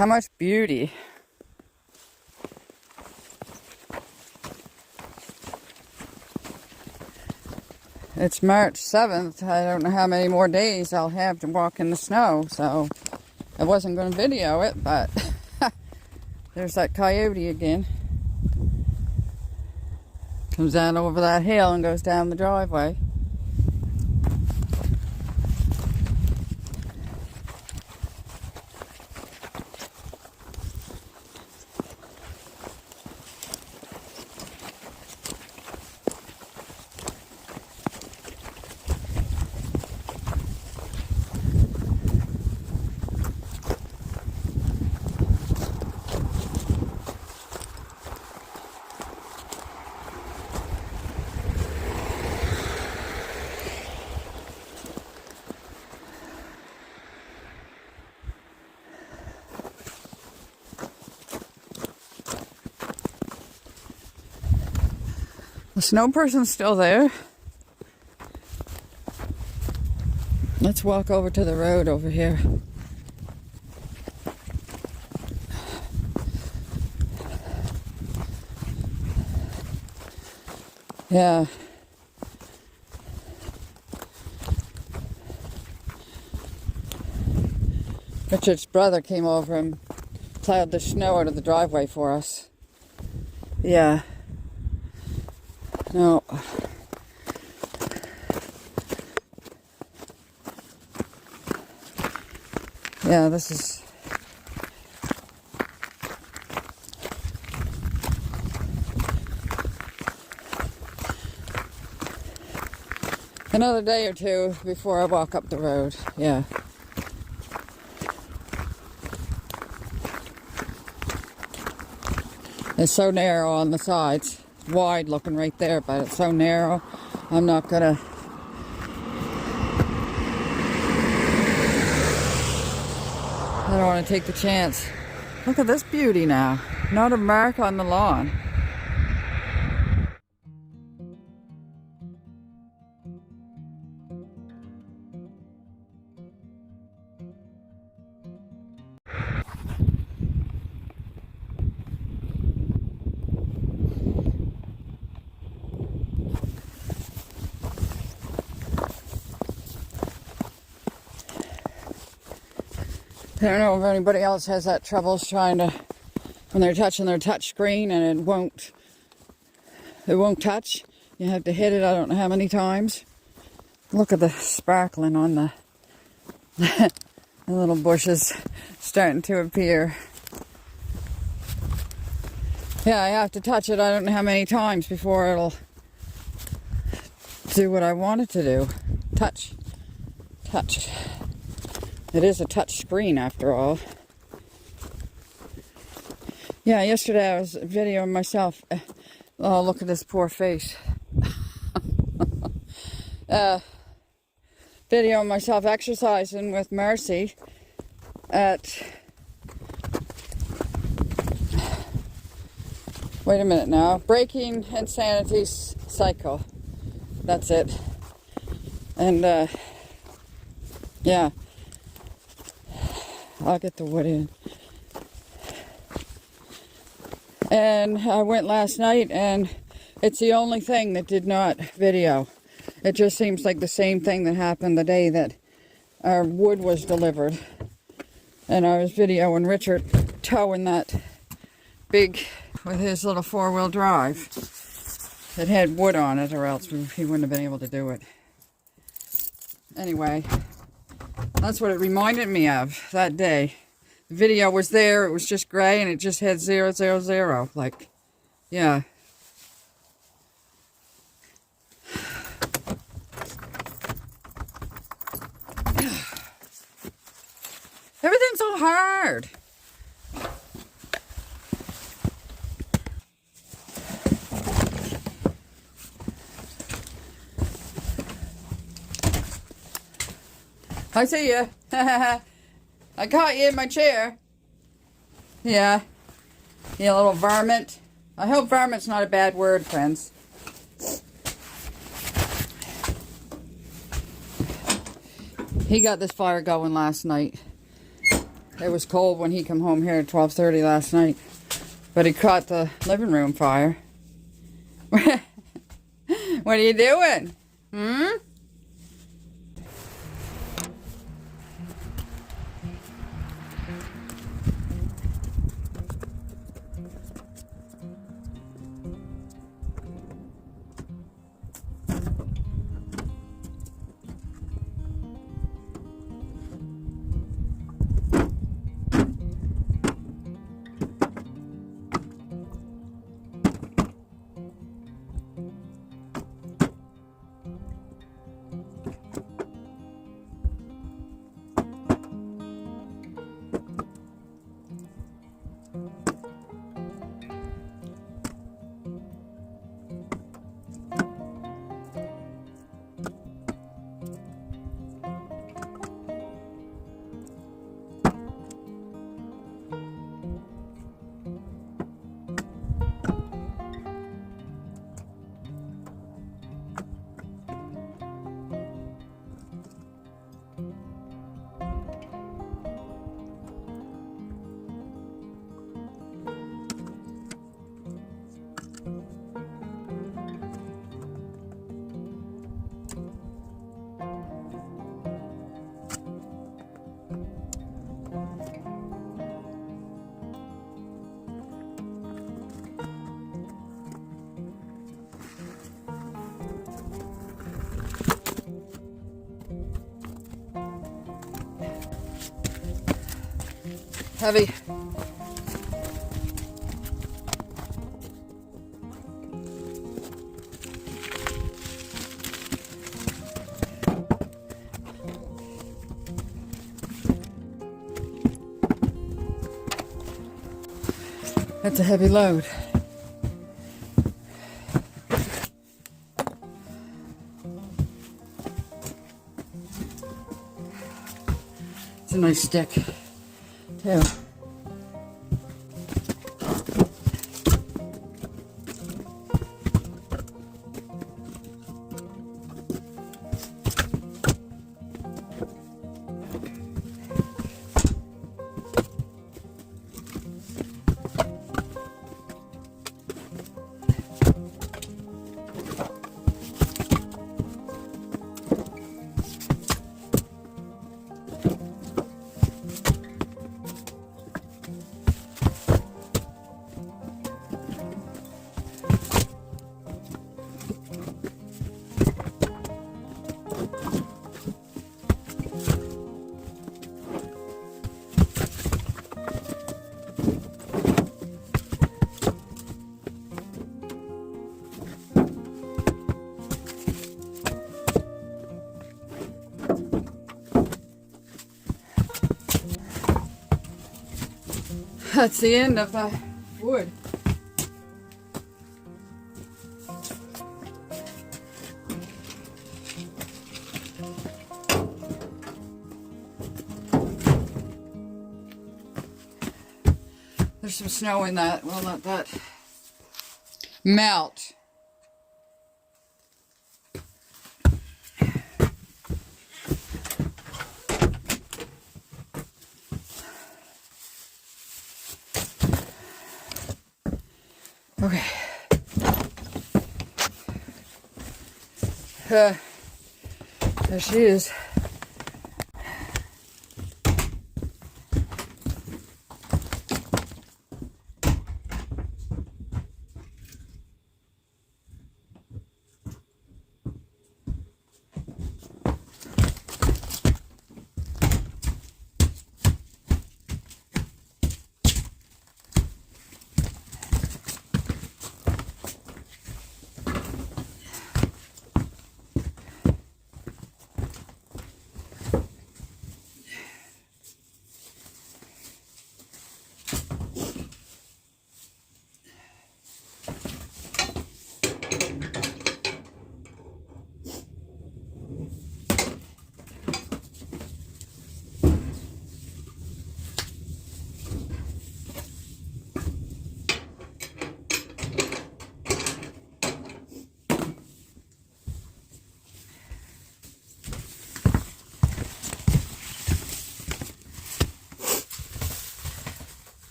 How much beauty. It's March 7th. I don't know how many more days I'll have to walk in the snow, so I wasn't going to video it, but there's that coyote again. Comes down over that hill and goes down the driveway. The snow person's still there. Let's walk over to the road over here. Yeah. Richard's brother came over and plowed the snow out of the driveway for us. Yeah. No. Yeah, this is... another day or two before I walk up the road. Yeah. It's so narrow on the sides. Wide looking right there, but it's so narrow. I'm not gonna... I don't want to take the chance. Look at this beauty now. Not a mark on the lawn. I don't know if anybody else has that troubles trying to, when they're touching their touch screen and it won't touch. You have to hit it I don't know how many times. Look at the sparkling on the, the little bushes starting to appear. Yeah, I have to touch it I don't know how many times before it'll do what I want it to do. Touch. Touch. It is a touch screen after all. Yeah, yesterday I was videoing myself. Oh, look at this poor face. Videoing myself exercising with Mercy at... Wait a minute now. Breaking Insanity Cycle. That's it. And, yeah. I'll get the wood in. And I went last night and it's the only thing that did not video. It just seems like the same thing that happened the day that our wood was delivered. And I was videoing Richard towing that big, with his little 4-wheel drive. It had wood on it or else he wouldn't have been able to do it. Anyway. That's what it reminded me of that day. The video was there, it was just gray, and it just had 000. Like, yeah. Everything's so hard. I see ya. I caught you in my chair. Yeah. You little varmint. I hope varmint's not a bad word, friends. He got this fire going last night. it was cold when he came home here at 12:30 last night. But he caught the living room fire. What are you doing? Hmm? Heavy. That's a heavy load. It's a nice stick, too. That's the end of the wood. There's some snow in that. We'll let that melt. Okay. There she is.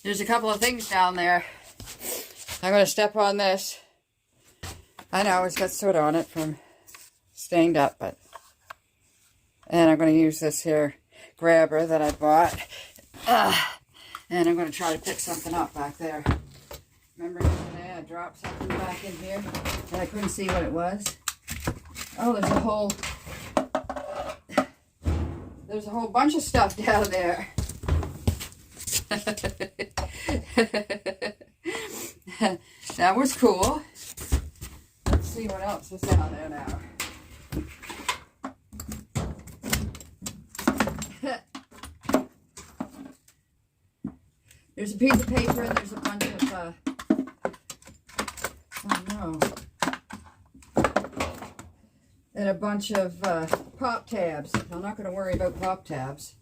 There's a couple of things down there. I'm going to step on this. I know it's got soot on it from stained up, but... And I'm going to use this here grabber that I bought. And I'm going to try to pick something up back there. Remember today I dropped something back in here and I couldn't see what it was? Oh, there's a whole bunch of stuff down there. That was cool. Let's see what else is down there now. There's a piece of paper and there's a bunch of, oh no. And a bunch of pop tabs. I'm not going to worry about pop tabs.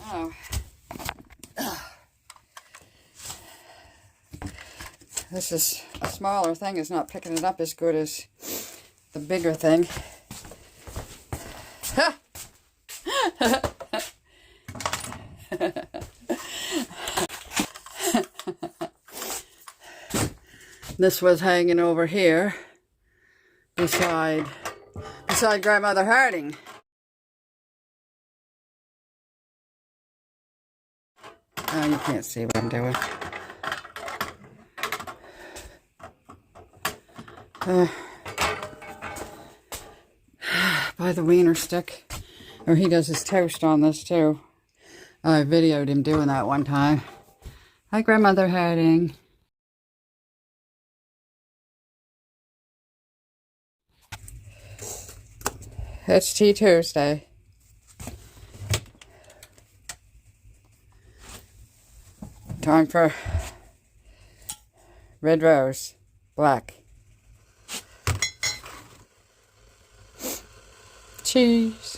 Oh. This is a smaller thing. It's not picking it up as good as the bigger thing. This was hanging over here beside Grandmother Harding. Oh, you can't see what I'm doing. By the wiener stick. Or he does his toast on this too. I videoed him doing that one time. Hi, Grandmother Harding. It's Tea Tuesday. Time for red rose, black. Cheese.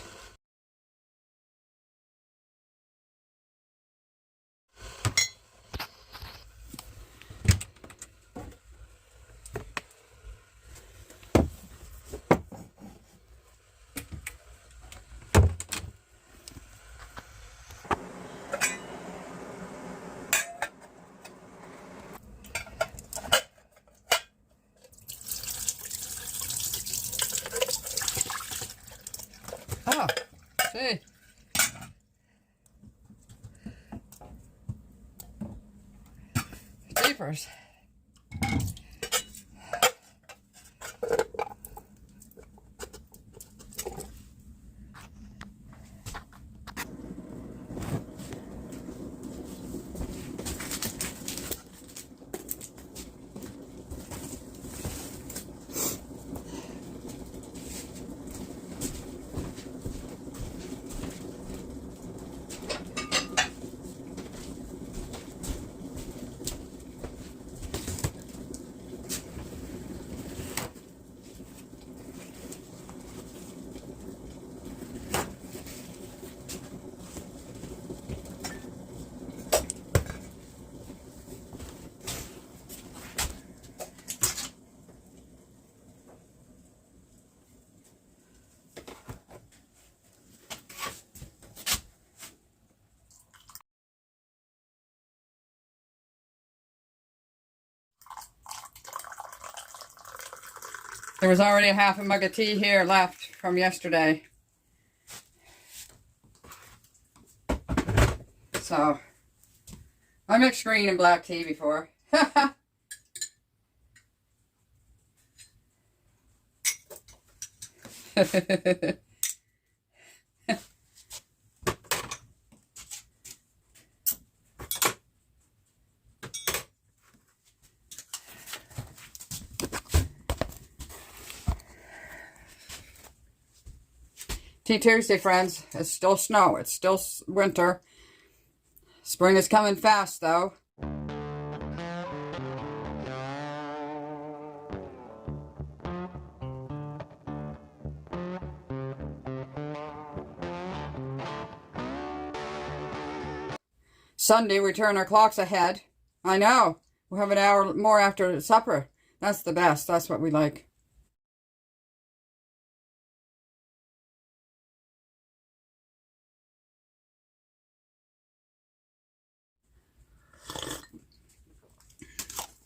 Oh, see. Jeepers. There was already a half a mug of tea here left from yesterday. So, I mixed green and black tea before. Tea Tuesday, friends. It's still snow. It's still winter. Spring is coming fast, though. Sunday, we turn our clocks ahead I know. We'll have an hour more after supper. That's the best. That's what we like.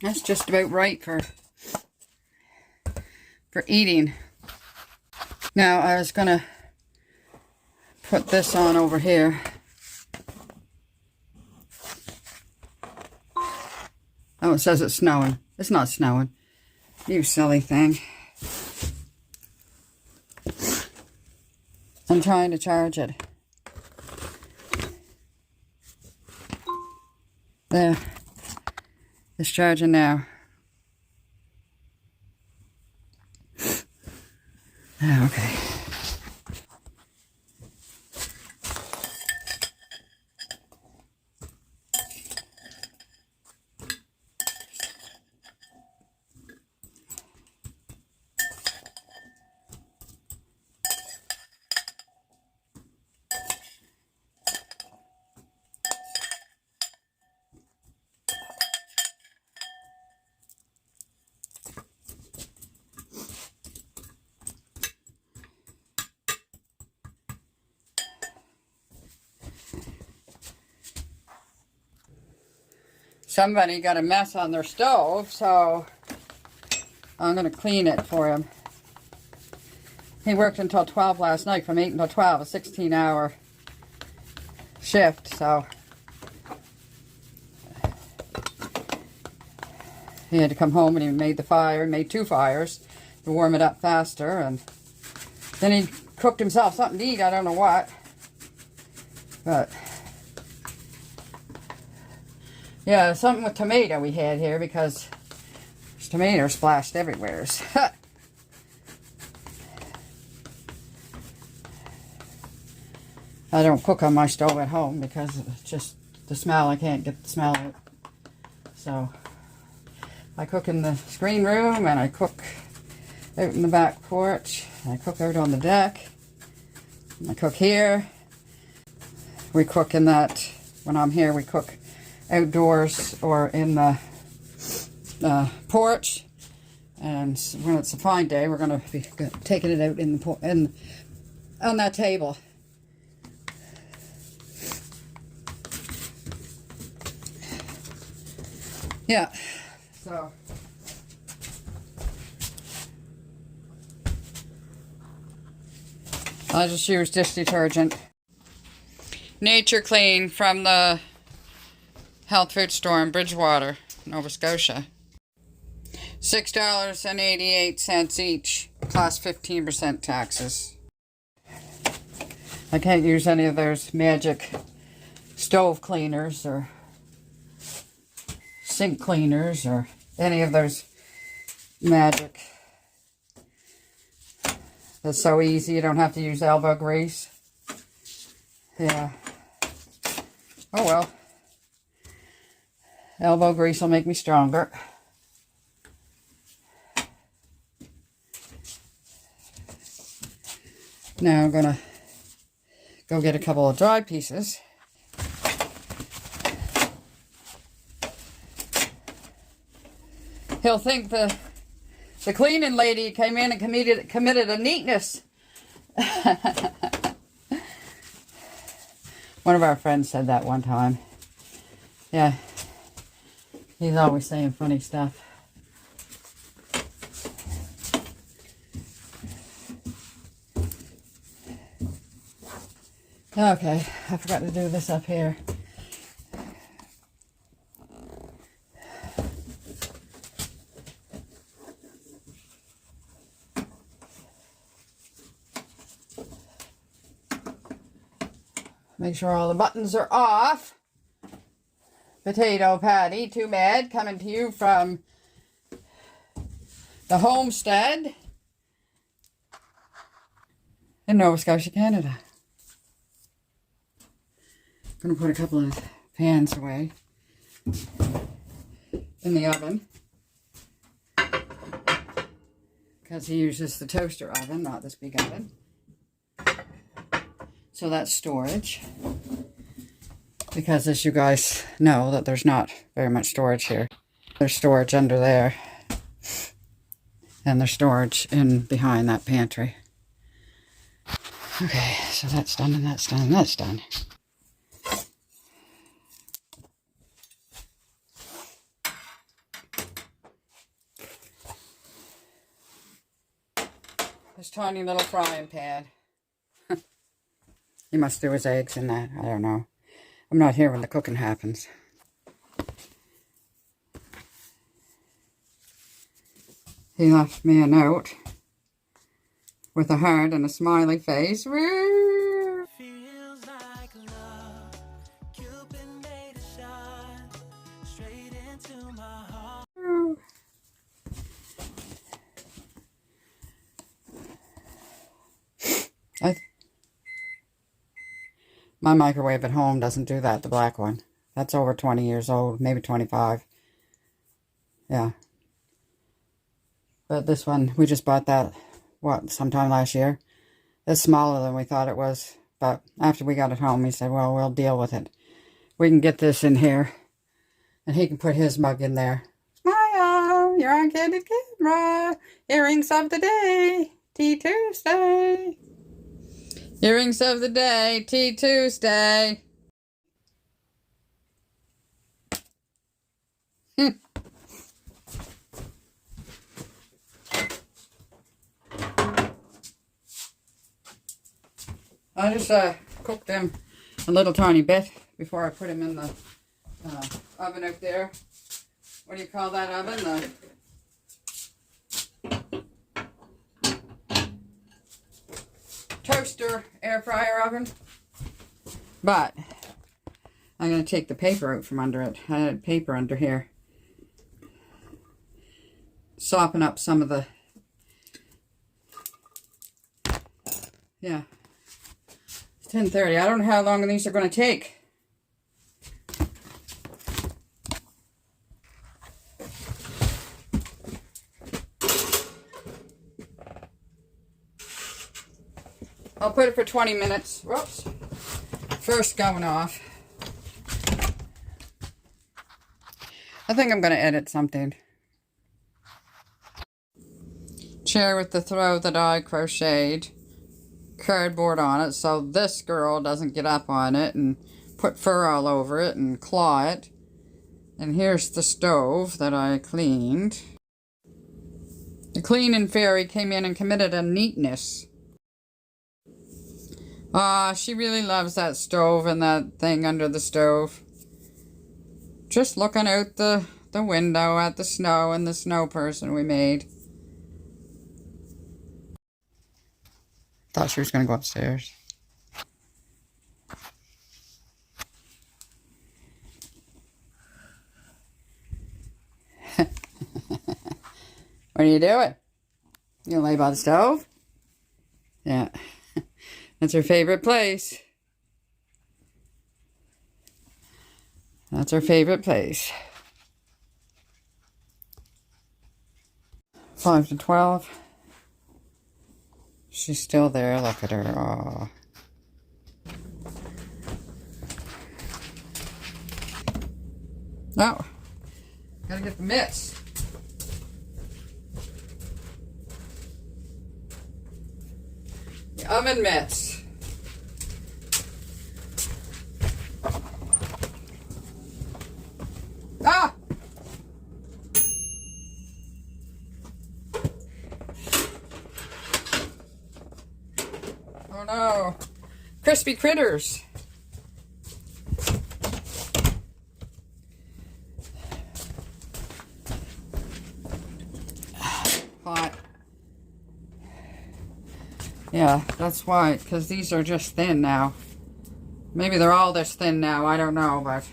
That's just about right for eating. Now I was gonna put this on over here. Oh, it says it's snowing. It's not snowing. You silly thing. I'm trying to charge it. There. It's charging now. Oh, okay. Somebody got a mess on their stove, so I'm going to clean it for him. He worked until 12 last night, from 8 until 12, a 16-hour shift, so he had to come home and he made the fire, made 2 fires to warm it up faster, and then he cooked himself something to eat, I don't know what, but yeah, something with tomato we had here because there's tomato splashed everywhere. I don't cook on my stove at home because it's just the smell. I can't get the smell out. So I cook in the screen room and I cook out in the back porch. I cook out on the deck. I cook here. We cook in that, when I'm here, we cook outdoors or in the porch, and when it's a fine day we're going to be taking it out in the on that table. Yeah, so I just use dish detergent. Nature Clean from the health food store in Bridgewater, Nova Scotia. $6.88 each, plus 15% taxes. I can't use any of those magic stove cleaners or sink cleaners or any of those magic. That's so easy, you don't have to use elbow grease. Yeah. Oh well. Elbow grease will make me stronger. Now I'm gonna go get a couple of dry pieces. He'll think the cleaning lady came in and committed a neatness. One of our friends said that one time. Yeah. He's always saying funny stuff. Okay, I forgot to do this up here. Make sure all the buttons are off. Potato patty, too bad, coming to you from the homestead in Nova Scotia, Canada. I'm going to put a couple of pans away in the oven because he uses the toaster oven, not this big oven. So that's storage. Because as you guys know, that there's not very much storage here. There's storage under there. And there's storage in behind that pantry. Okay, so that's done and that's done and that's done. This tiny little frying pan. He must do his eggs in that. I don't know. I'm not here when the cooking happens. He left me a note with a heart and a smiley face. Woo! Feels like love. Cupid made a shot straight into my heart. My microwave at home doesn't do that, the black one. That's over 20 years old, maybe 25. Yeah. But this one, we just bought that, what, sometime last year. It's smaller than we thought it was. But after we got it home, he said, well, we'll deal with it. We can get this in here. And he can put his mug in there. Smile, you're on Candid Camera. Earrings of the day, Tea Tuesday. Earrings of the day, Tea Tuesday. I just cooked them a little tiny bit before I put them in the oven out there. What do you call that oven? The toaster air fryer oven. But I'm going to take the paper out from under it. I had paper under here. Soften up some of the... Yeah. 10:30. I don't know how long these are going to take. I'll put it for 20 minutes. Whoops. First going off. I think I'm going to edit something. Chair with the throw that I crocheted. Cardboard on it so this girl doesn't get up on it and put fur all over it and claw it. And here's the stove that I cleaned. The cleaning fairy came in and committed a neatness. She really loves that stove and that thing under the stove. Just looking out the window at the snow and the snow person we made. Thought she was going to go upstairs. What are you doing? You gonna lay by the stove? Yeah. That's her favorite place. That's her favorite place. 5 to 12. She's still there. Look at her. Aww. Oh, gotta get the mitts. The oven mitts. Ah! Oh no. Crispy critters. Hot. Yeah, that's why, because these are just thin now. Maybe they're all this thin now, I don't know, but...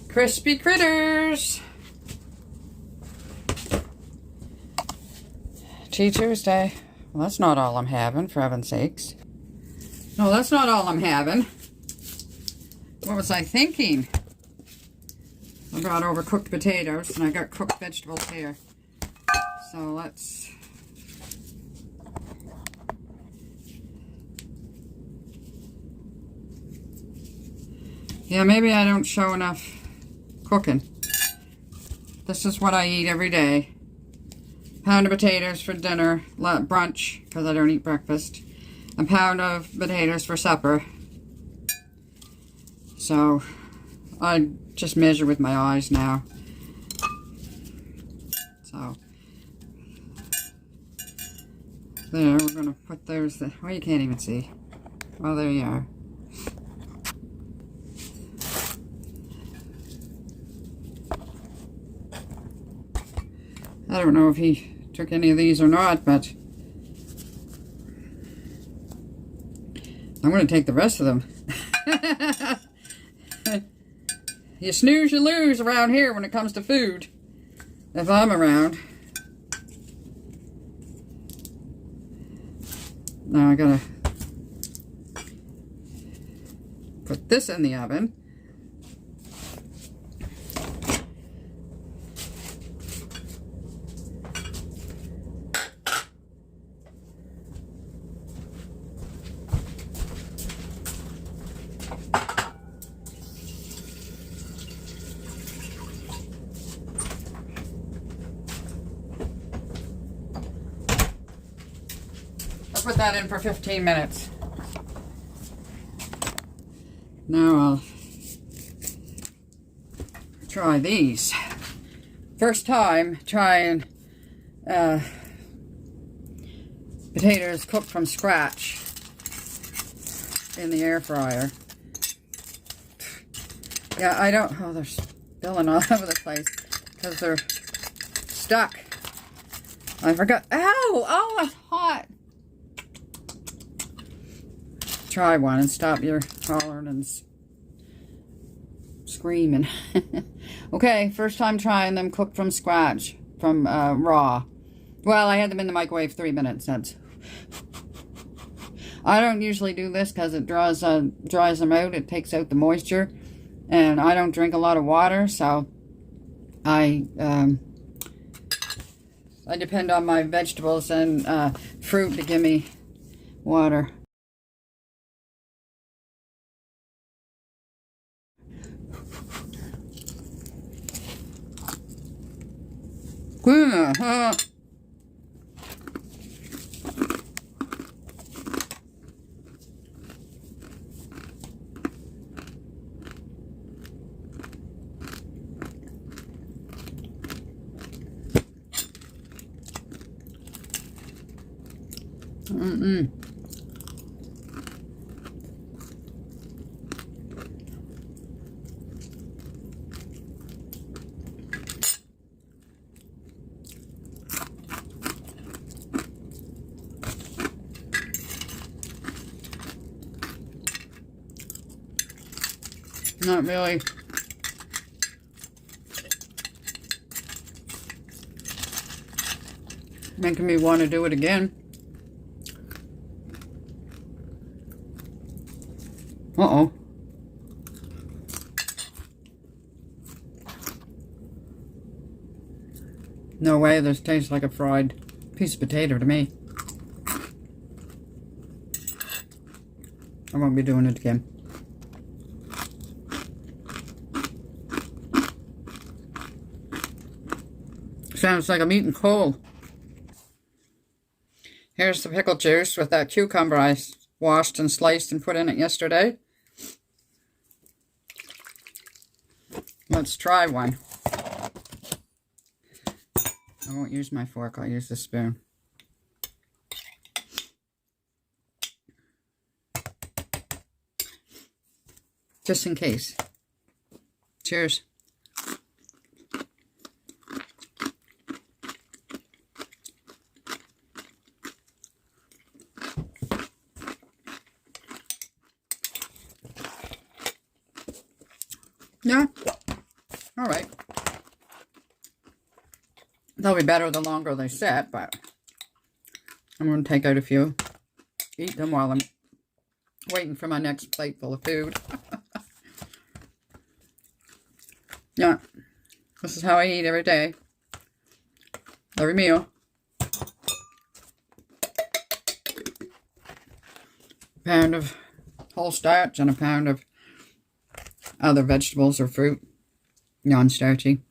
Crispy critters! Tea Tuesday. Well, that's not all I'm having, for heaven's sakes. No, that's not all I'm having. What was I thinking? I brought over cooked potatoes, and I got cooked vegetables here. So let's Yeah, maybe I don't show enough cooking. This is what I eat every day. Pound of potatoes for dinner, brunch, because I don't eat breakfast. A pound of potatoes for supper. So, I just measure with my eyes now. So, there, we're going to put those, well, you can't even see. Oh, there you are. I don't know if he took any of these or not, but I'm going to take the rest of them. You snooze, you lose around here when it comes to food. If I'm around. Now I gotta put this in the oven. Put that in for 15 minutes. Now I'll try these. First time trying potatoes cooked from scratch in the air fryer. Yeah, I don't, oh, they're spilling all over the place because they're stuck. I forgot, ow, oh, it's hot. Try one and stop your hollering and screaming. Okay, first time trying them cooked from scratch, from raw. Well, I had them in the microwave 3 minutes. I don't usually do this because it dries them out. It takes out the moisture, and I don't drink a lot of water, so I depend on my vegetables and fruit to give me water. Not really. Making me want to do it again. Uh-oh. No way, this tastes like a fried piece of potato to me. I won't be doing it again. Sounds like I'm eating coal. Here's the pickle juice with that cucumber I washed and sliced and put in it yesterday. Let's try one. I won't use my fork, I'll use the spoon. Just in case. Cheers. Yeah, all right. They'll be better the longer they sit, but I'm going to take out a few, eat them while I'm waiting for my next plate full of food. Yeah, this is how I eat every day, every meal. A pound of whole starch and a pound of other vegetables or fruit, non-starchy.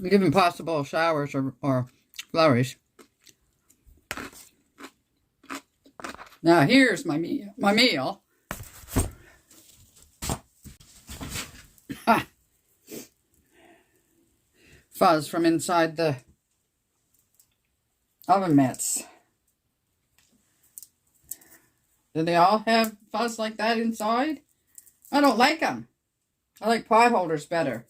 Given possible showers or flurries. Now here's my meal. Ha. Fuzz from inside the oven mitts. Do they all have fuzz like that inside? I don't like them. I like pot holders better.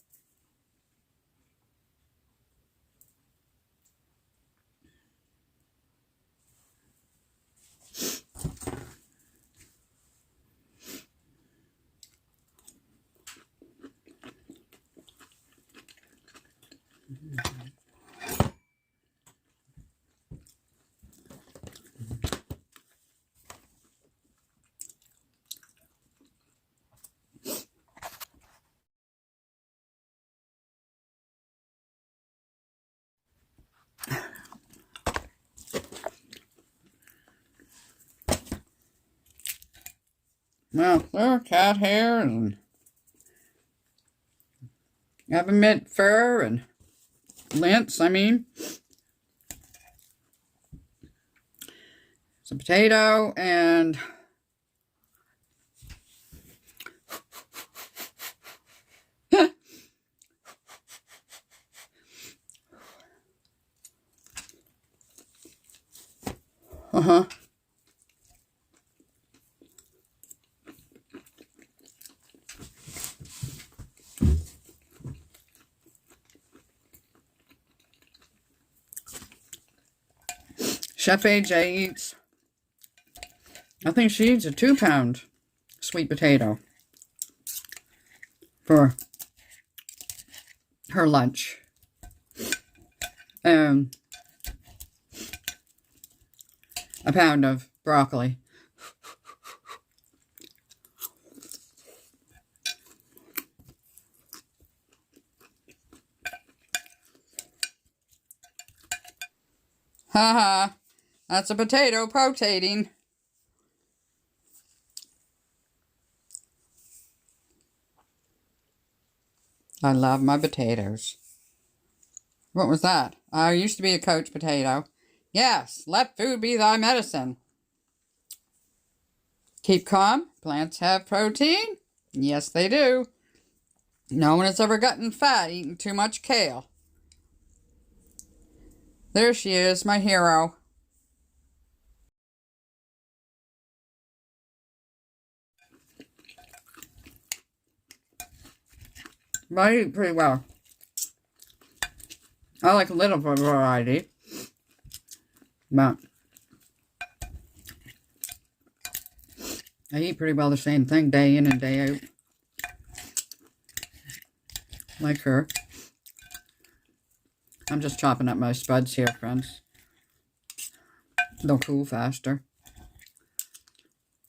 Well, there are cat hair and peppermint fur and lintz, I mean. Some potato and Chef AJ eats, I think she eats a 2-pound sweet potato for her lunch. And a pound of broccoli. Haha, that's a potato rotating. I love my potatoes. What was that? I used to be a coach potato. Yes, let food be thy medicine. Keep calm. Plants have protein. Yes, they do. No one has ever gotten fat eating too much kale. There she is, my hero. But I eat pretty well. I like a little variety. But I eat pretty well the same thing day in and day out. Like her. I'm just chopping up my spuds here, friends. They'll cool faster.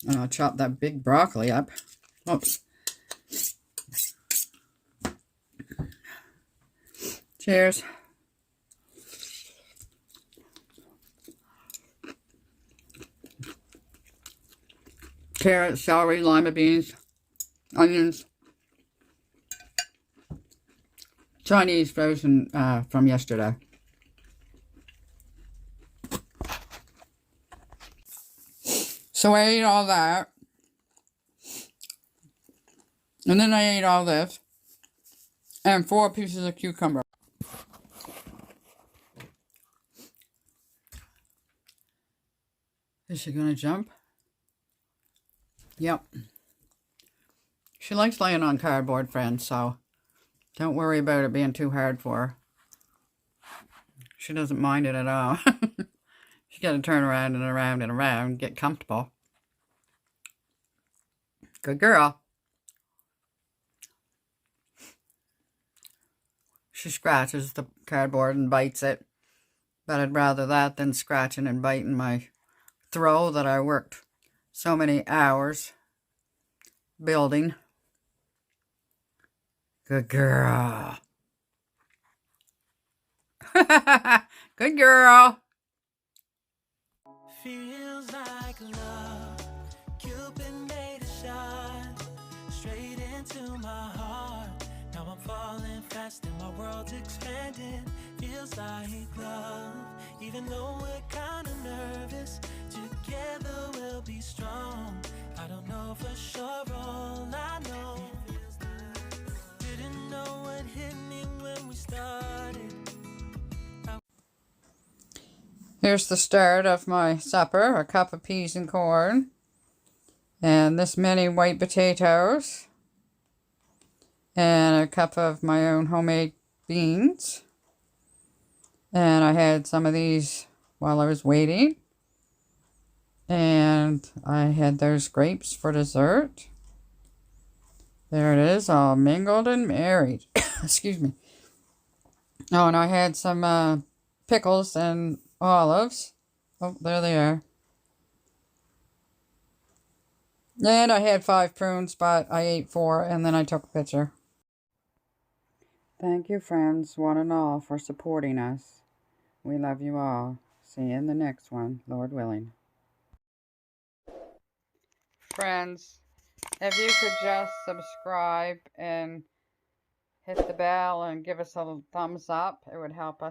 And I'll chop that big broccoli up. Oops. Cheers. Carrots, celery, lima beans, onions. Chinese frozen from yesterday. So I ate all that. And then I ate all this. And 4 pieces of cucumber. Is she gonna jump? Yep. She likes laying on cardboard, friends, so don't worry about it being too hard for her. She doesn't mind it at all. She's got to turn around and around and around, get comfortable. Good girl. She scratches the cardboard and bites it. But I'd rather that than scratching and biting my throw that I worked so many hours building. Good girl. Good girl. Feels like love. Cupid made a shot straight into my heart. Now I'm falling fast and my world's expanding. Feels like love. Even though we're kind of nervous, together we'll be strong. I don't know for sure, all I know. Didn't know what hit me when we started. Here's the start of my supper, a cup of peas and corn, and this many white potatoes, and a cup of my own homemade beans. And I had some of these while I was waiting. And I had those grapes for dessert. There it is, all mingled and married. Excuse me. Oh, and I had some pickles and olives. Oh, there they are. And I had 5 prunes, but I ate 4, and then I took a picture. Thank you, friends, one and all, for supporting us. We love you all. See you in the next one, Lord willing. Friends, if you could just subscribe and hit the bell and give us a thumbs up, it would help us